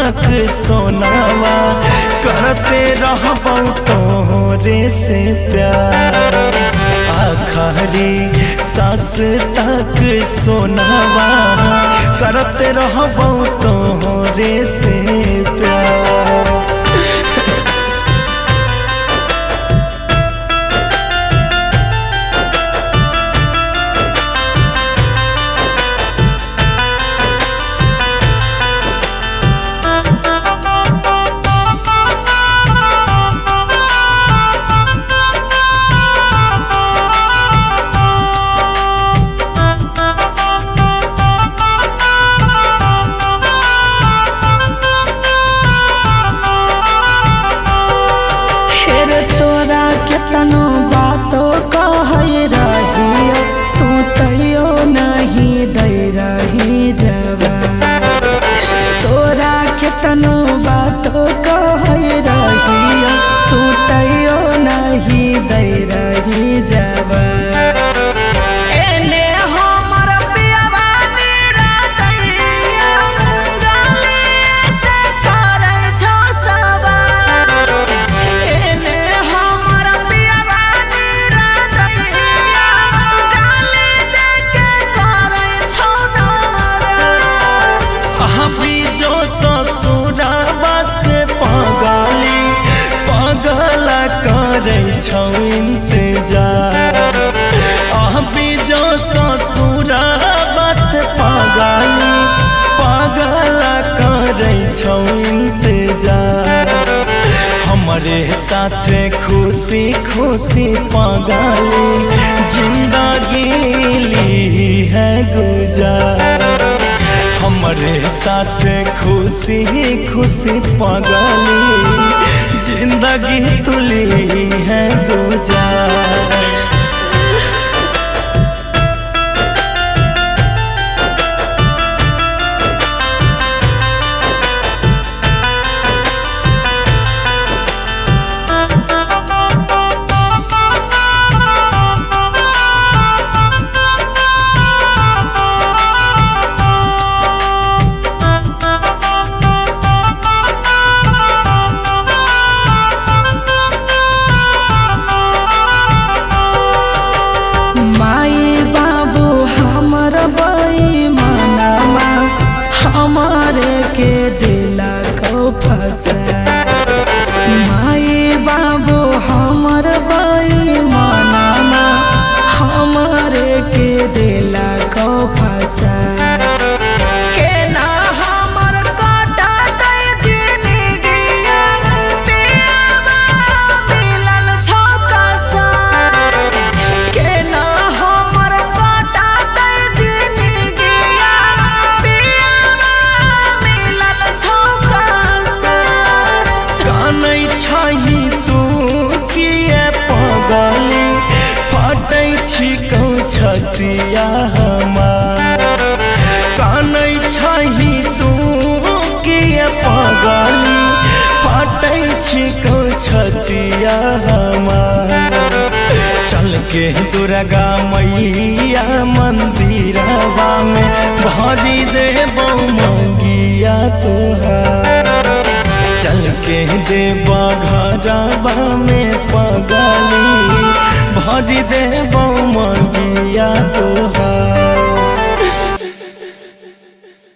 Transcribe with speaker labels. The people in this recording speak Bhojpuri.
Speaker 1: तक सोनावा करते रहबौ तोरे से प्यार। आखरी सांस तक सोनावा करते रहबौ तोरे से प्यार।
Speaker 2: केतनो बातों कहे रहियो तू तैयो नहीं दे रही जवाब। तोरा केतनो बातों कहे रहियो तू तैयो नहीं दे रही जवाब।
Speaker 1: ससुराबा से पगली पगला करे छौ इंतजार। अभी जो ससुराबा से पगली पगला करे छौ इंतजार। हमारे साथ खुशी खुशी पगली जिंदगी ली है गुजार। हमारे साथ खुशी खुशी पगली जिंदगी तुली है गुजार।
Speaker 2: हमारे के दिला को फंसा माई बाबू हमर बाई मनामा हमारे के दिला को फंसा।
Speaker 1: छतिया हमार कानै छही तू किए पगली फटै छिकौ छतिया हमार। चल के दुर्गा मैया मंदिरवा में भरी देबौ मंगिया तोहार। चल के देबौ घरवा में पगली भरी देबौ मंगिया तो।